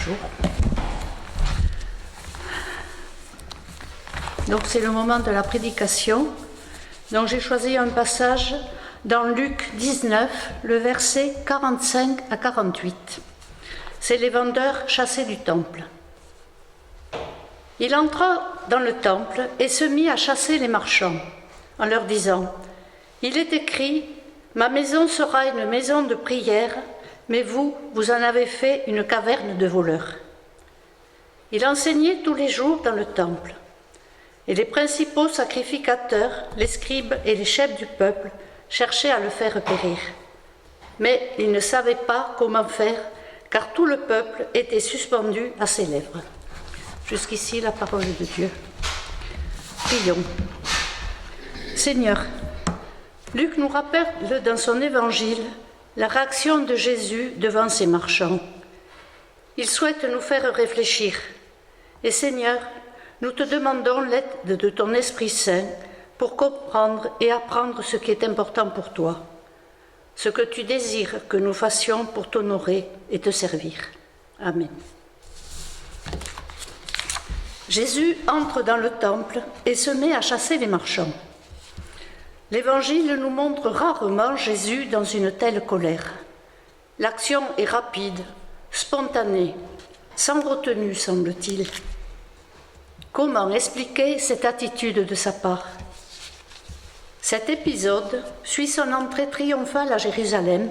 jour. Donc c'est le moment de la prédication. Donc j'ai choisi un passage dans Luc 19, le verset 45 à 48. C'est les vendeurs chassés du temple. Il entra dans le temple et se mit à chasser les marchands, en leur disant : « Il est écrit, ma maison sera une maison de prière, mais vous, vous en avez fait une caverne de voleurs. » Il enseignait tous les jours dans le temple. Et les principaux sacrificateurs, les scribes et les chefs du peuple cherchaient à le faire périr. Mais ils ne savaient pas comment faire, car tout le peuple était suspendu à ses lèvres. Jusqu'ici, la parole de Dieu. Prions. Seigneur, Luc nous rappelle dans son évangile la réaction de Jésus devant ces marchands. Il souhaite nous faire réfléchir. Et Seigneur, nous te demandons l'aide de ton Esprit Saint pour comprendre et apprendre ce qui est important pour toi, ce que tu désires que nous fassions pour t'honorer et te servir. Amen. Jésus entre dans le temple et se met à chasser les marchands. L'Évangile nous montre rarement Jésus dans une telle colère. L'action est rapide, spontanée, sans retenue, semble-t-il. Comment expliquer cette attitude de sa part ? Cet épisode suit son entrée triomphale à Jérusalem,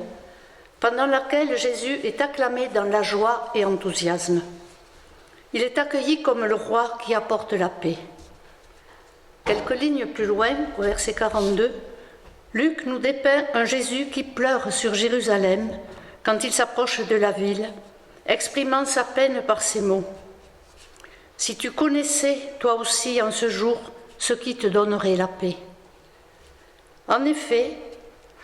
pendant laquelle Jésus est acclamé dans la joie et enthousiasme. Il est accueilli comme le roi qui apporte la paix. Quelques lignes plus loin, au verset 42, Luc nous dépeint un Jésus qui pleure sur Jérusalem quand il s'approche de la ville, exprimant sa peine par ces mots. « Si tu connaissais, toi aussi, en ce jour, ce qui te donnerait la paix. » En effet,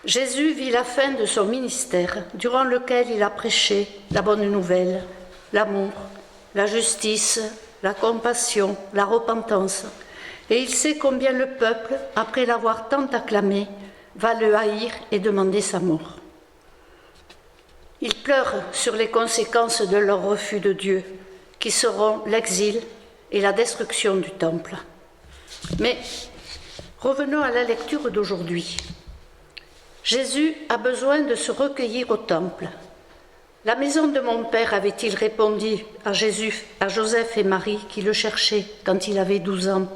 Jésus vit la fin de son ministère, durant lequel il a prêché la bonne nouvelle, l'amour, la justice, la compassion, la repentance, et il sait combien le peuple, après l'avoir tant acclamé, va le haïr et demander sa mort. Il pleure sur les conséquences de leur refus de Dieu, qui seront l'exil et la destruction du temple. Mais revenons à la lecture d'aujourd'hui. Jésus a besoin de se recueillir au temple. La maison de mon père, avait-il répondu à Joseph et Marie qui le cherchaient quand il avait 12 ans.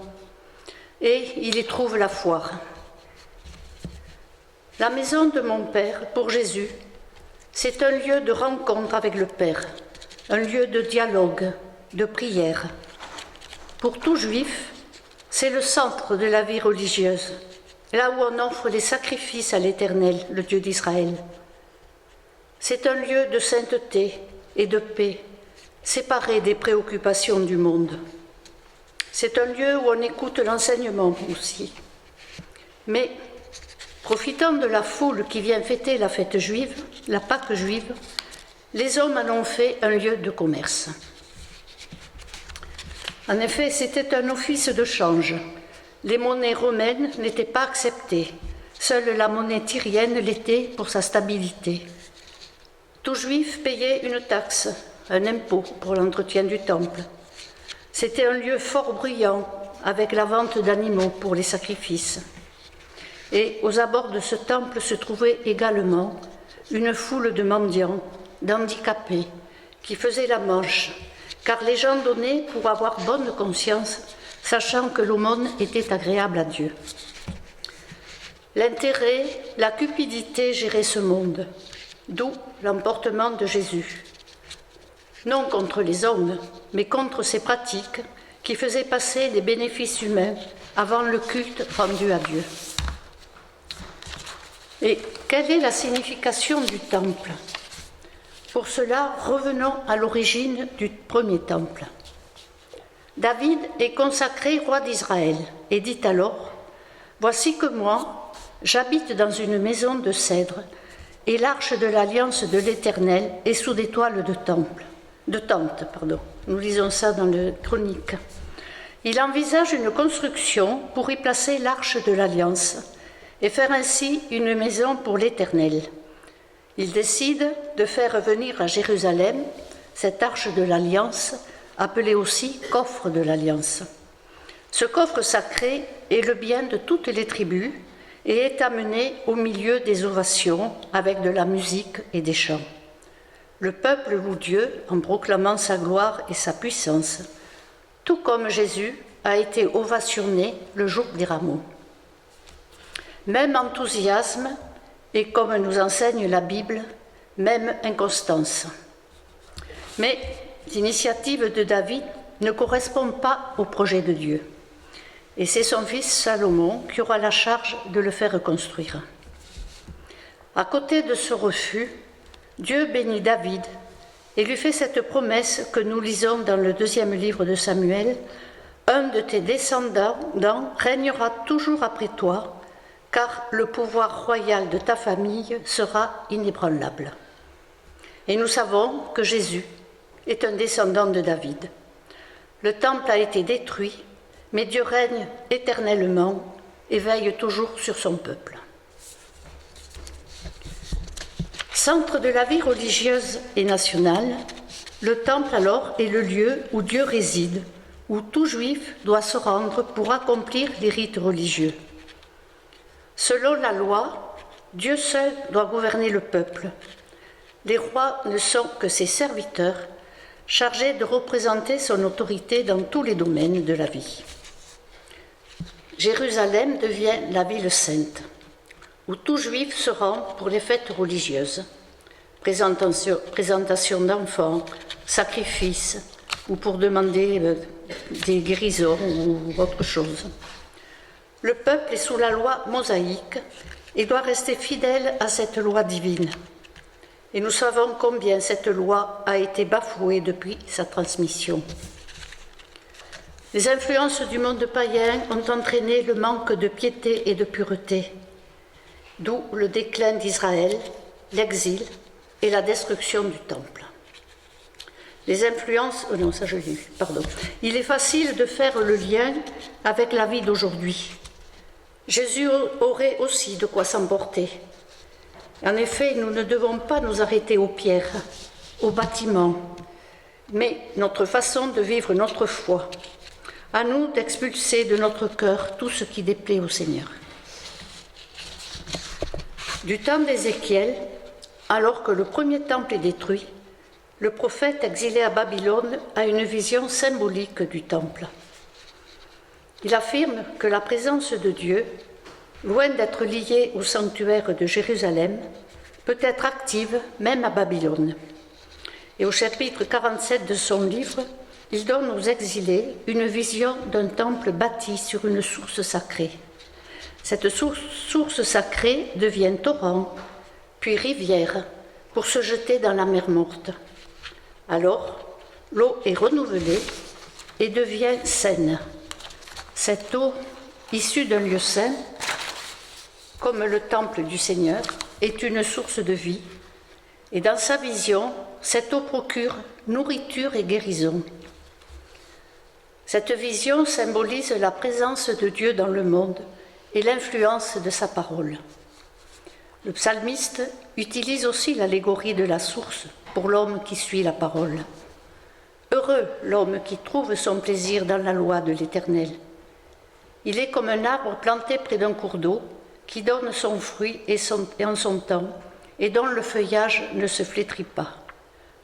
Et il y trouve la foire. La maison de mon père, pour Jésus, c'est un lieu de rencontre avec le Père, un lieu de dialogue, de prière. Pour tout juif, c'est le centre de la vie religieuse, là où on offre les sacrifices à l'Éternel, le Dieu d'Israël. C'est un lieu de sainteté et de paix, séparé des préoccupations du monde. C'est un lieu où on écoute l'enseignement aussi. Mais, profitant de la foule qui vient fêter la fête juive, la Pâque juive, les hommes en ont fait un lieu de commerce. En effet, c'était un office de change. Les monnaies romaines n'étaient pas acceptées. Seule la monnaie tyrienne l'était pour sa stabilité. Tout juif payait une taxe, un impôt pour l'entretien du temple. C'était un lieu fort bruyant, avec la vente d'animaux pour les sacrifices. Et aux abords de ce temple se trouvait également une foule de mendiants, d'handicapés, qui faisaient la manche, car les gens donnaient pour avoir bonne conscience, sachant que l'aumône était agréable à Dieu. L'intérêt, la cupidité géraient ce monde, d'où l'emportement de Jésus. Non contre les hommes, mais contre ces pratiques qui faisaient passer des bénéfices humains avant le culte rendu à Dieu. Et quelle est la signification du temple ? Pour cela, revenons à l'origine du premier temple. David est consacré roi d'Israël et dit alors : « Voici que moi, j'habite dans une maison de cèdre, et l'arche de l'alliance de l'Éternel est sous des toiles de tente. Nous lisons ça dans le Chronique. Il envisage une construction pour y placer l'arche de l'alliance et faire ainsi une maison pour l'Éternel. Il décide de faire venir à Jérusalem cette arche de l'Alliance, appelée aussi coffre de l'Alliance. Ce coffre sacré est le bien de toutes les tribus et est amené au milieu des ovations avec de la musique et des chants. Le peuple loue Dieu en proclamant sa gloire et sa puissance, tout comme Jésus a été ovationné le jour des rameaux. Même enthousiasme et, comme nous enseigne la Bible, même inconstance. Mais l'initiative de David ne correspond pas au projet de Dieu. Et c'est son fils Salomon qui aura la charge de le faire construire. À côté de ce refus, Dieu bénit David et lui fait cette promesse que nous lisons dans le 2e livre de Samuel. Un de tes descendants régnera toujours après toi, car le pouvoir royal de ta famille sera inébranlable. Et nous savons que Jésus est un descendant de David. Le temple a été détruit, mais Dieu règne éternellement et veille toujours sur son peuple. Centre de la vie religieuse et nationale, le temple alors est le lieu où Dieu réside, où tout juif doit se rendre pour accomplir les rites religieux. Selon la loi, Dieu seul doit gouverner le peuple. Les rois ne sont que ses serviteurs, chargés de représenter son autorité dans tous les domaines de la vie. Jérusalem devient la ville sainte, où tout juif se rend pour les fêtes religieuses, présentation d'enfants, sacrifices, ou pour demander des guérisons ou autre chose. Le peuple est sous la loi mosaïque et doit rester fidèle à cette loi divine. Et nous savons combien cette loi a été bafouée depuis sa transmission. Les influences du monde païen ont entraîné le manque de piété et de pureté, d'où le déclin d'Israël, l'exil et la destruction du temple. Les influences... Il est facile de faire le lien avec la vie d'aujourd'hui. Jésus aurait aussi de quoi s'emporter. En effet, nous ne devons pas nous arrêter aux pierres, aux bâtiments, mais notre façon de vivre notre foi. À nous d'expulser de notre cœur tout ce qui déplaît au Seigneur. Du temps d'Ézéchiel, alors que le premier temple est détruit, le prophète exilé à Babylone a une vision symbolique du temple. Il affirme que la présence de Dieu, loin d'être liée au sanctuaire de Jérusalem, peut être active même à Babylone. Et au chapitre 47 de son livre, il donne aux exilés une vision d'un temple bâti sur une source sacrée. Cette source sacrée devient torrent, puis rivière, pour se jeter dans la mer morte. Alors, l'eau est renouvelée et devient saine. Cette eau, issue d'un lieu saint, comme le temple du Seigneur, est une source de vie. Et dans sa vision, cette eau procure nourriture et guérison. Cette vision symbolise la présence de Dieu dans le monde et l'influence de sa parole. Le psalmiste utilise aussi l'allégorie de la source pour l'homme qui suit la parole. Heureux l'homme qui trouve son plaisir dans la loi de l'Éternel. Il est comme un arbre planté près d'un cours d'eau qui donne son fruit et en son temps et dont le feuillage ne se flétrit pas.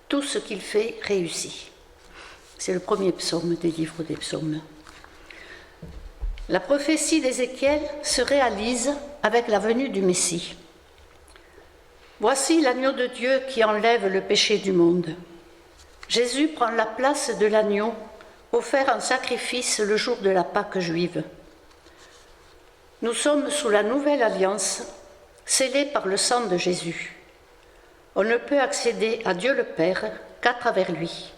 Tout ce qu'il fait réussit. C'est le premier psaume des livres des psaumes. La prophétie d'Ézéchiel se réalise avec la venue du Messie. Voici l'agneau de Dieu qui enlève le péché du monde. Jésus prend la place de l'agneau offert en sacrifice le jour de la Pâque juive. Nous sommes sous la nouvelle alliance, scellée par le sang de Jésus. On ne peut accéder à Dieu le Père qu'à travers lui.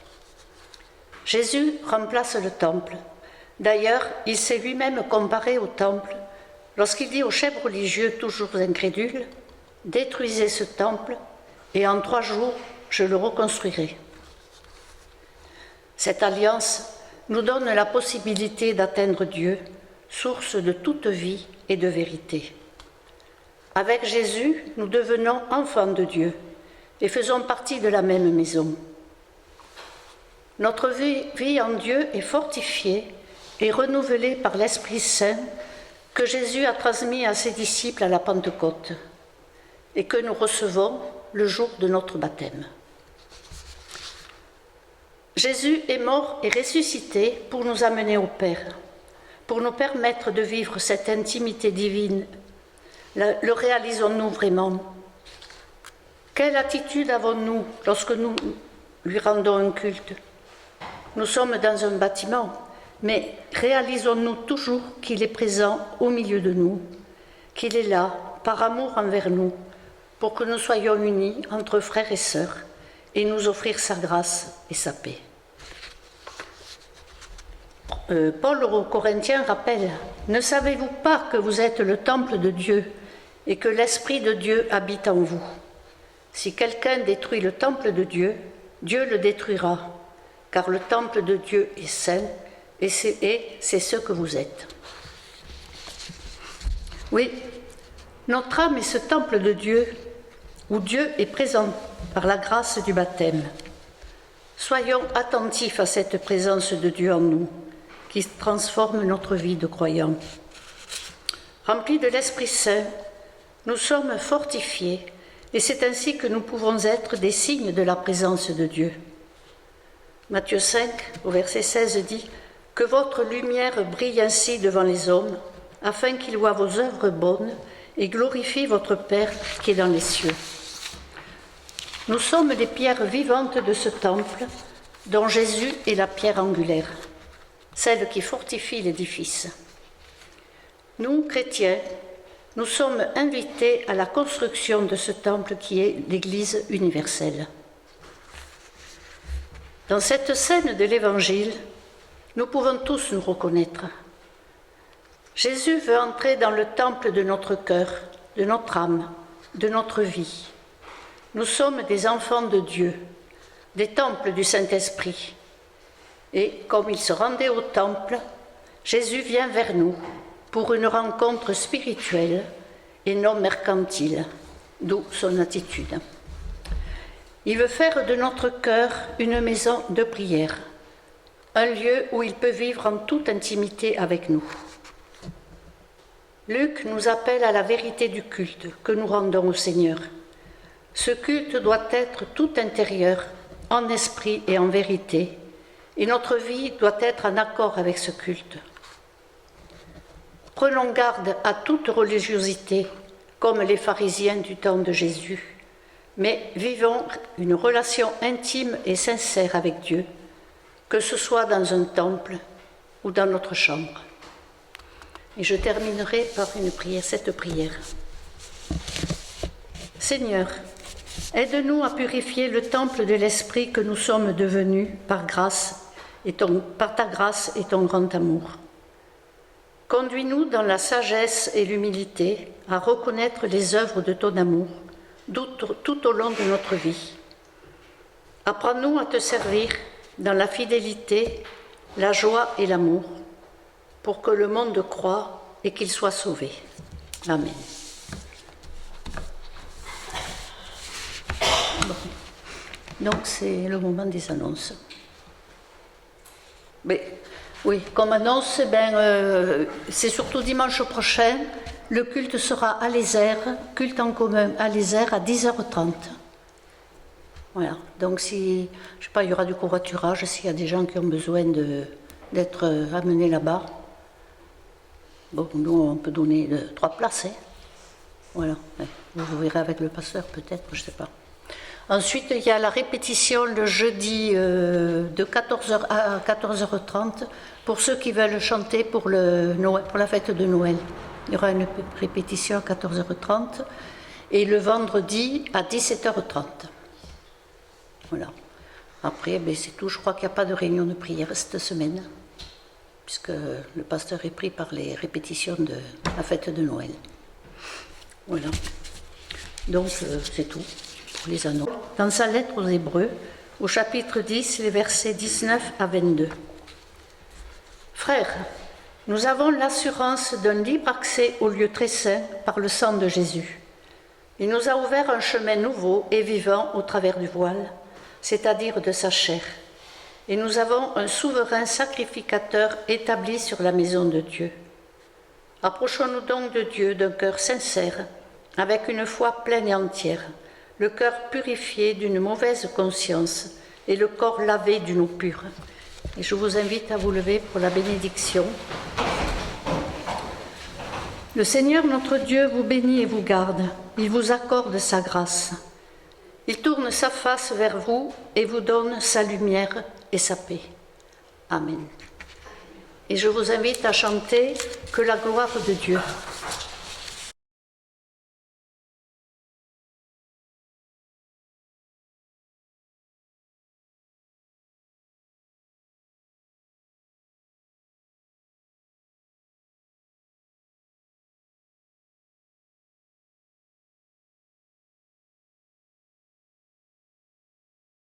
Jésus remplace le temple. D'ailleurs, il s'est lui-même comparé au temple lorsqu'il dit aux chefs religieux toujours incrédules « Détruisez ce temple et en 3 jours, je le reconstruirai. » Cette alliance nous donne la possibilité d'atteindre Dieu, source de toute vie et de vérité. Avec Jésus, nous devenons enfants de Dieu et faisons partie de la même maison. Notre vie en Dieu est fortifiée et renouvelée par l'Esprit Saint que Jésus a transmis à ses disciples à la Pentecôte et que nous recevons le jour de notre baptême. Jésus est mort et ressuscité pour nous amener au Père, pour nous permettre de vivre cette intimité divine. Le réalisons-nous vraiment? Quelle attitude avons-nous lorsque nous lui rendons un culte? Nous sommes dans un bâtiment, mais réalisons-nous toujours qu'il est présent au milieu de nous, qu'il est là, par amour envers nous, pour que nous soyons unis entre frères et sœurs et nous offrir sa grâce et sa paix. Paul aux Corinthiens rappelle « Ne savez-vous pas que vous êtes le temple de Dieu et que l'Esprit de Dieu habite en vous? Si quelqu'un détruit le temple de Dieu, Dieu le détruira, car le temple de Dieu est saint et c'est ce que vous êtes. » Oui, notre âme est ce temple de Dieu où Dieu est présent par la grâce du baptême. Soyons attentifs à cette présence de Dieu en nous, qui transforme notre vie de croyants. Remplis de l'Esprit Saint, nous sommes fortifiés et c'est ainsi que nous pouvons être des signes de la présence de Dieu. Matthieu 5, au verset 16 dit « Que votre lumière brille ainsi devant les hommes, afin qu'ils voient vos œuvres bonnes et glorifient votre Père qui est dans les cieux. » Nous sommes les pierres vivantes de ce temple, dont Jésus est la pierre angulaire, celle qui fortifie l'édifice. Nous, chrétiens, nous sommes invités à la construction de ce temple qui est l'Église universelle. Dans cette scène de l'Évangile, nous pouvons tous nous reconnaître. Jésus veut entrer dans le temple de notre cœur, de notre âme, de notre vie. Nous sommes des enfants de Dieu, des temples du Saint-Esprit. Et comme il se rendait au temple, Jésus vient vers nous pour une rencontre spirituelle et non mercantile, d'où son attitude. Il veut faire de notre cœur une maison de prière, un lieu où il peut vivre en toute intimité avec nous. Luc nous appelle à la vérité du culte que nous rendons au Seigneur. Ce culte doit être tout intérieur, en esprit et en vérité, et notre vie doit être en accord avec ce culte. Prenons garde à toute religiosité, comme les pharisiens du temps de Jésus, mais vivons une relation intime et sincère avec Dieu, que ce soit dans un temple ou dans notre chambre. Et je terminerai par cette prière. Seigneur, aide-nous à purifier le temple de l'Esprit que nous sommes devenus par ta grâce et ton grand amour. Conduis-nous dans la sagesse et l'humilité à reconnaître les œuvres de ton amour tout au long de notre vie. Apprends-nous à te servir dans la fidélité, la joie et l'amour, pour que le monde croie et qu'il soit sauvé. Amen. Bon. Donc c'est le moment des annonces. Mais, oui, comme annonce, c'est surtout dimanche prochain, le culte sera à l'Ézère, culte en commun à l'Ézère à 10h30. Voilà, donc si, je sais pas, il y aura du covoiturage, s'il y a des gens qui ont besoin d'être amenés là-bas. Bon, nous, on peut donner 3 places. Hein. Voilà, vous verrez avec le pasteur peut-être, je ne sais pas. Ensuite, il y a la répétition le jeudi de 14h à 14h30 pour ceux qui veulent chanter pour la fête de Noël. Il y aura une répétition à 14h30 et le vendredi à 17h30. Voilà. Après, c'est tout. Je crois qu'il n'y a pas de réunion de prière cette semaine, puisque le pasteur est pris par les répétitions de la fête de Noël. Voilà. Donc, c'est tout pour les annonces. Dans sa lettre aux Hébreux, au chapitre 10, les versets 19 à 22. Frères, nous avons l'assurance d'un libre accès au lieu très saint par le sang de Jésus. Il nous a ouvert un chemin nouveau et vivant au travers du voile, c'est-à-dire de sa chair. et nous avons un souverain sacrificateur établi sur la maison de Dieu. Approchons-nous donc de Dieu d'un cœur sincère, avec une foi pleine et entière, le cœur purifié d'une mauvaise conscience et le corps lavé d'une eau pure. Et je vous invite à vous lever pour la bénédiction. Le Seigneur notre Dieu vous bénit et vous garde. Il vous accorde sa grâce. Il tourne sa face vers vous et vous donne sa lumière et sa paix. Amen. Et je vous invite à chanter « Que la gloire de Dieu ».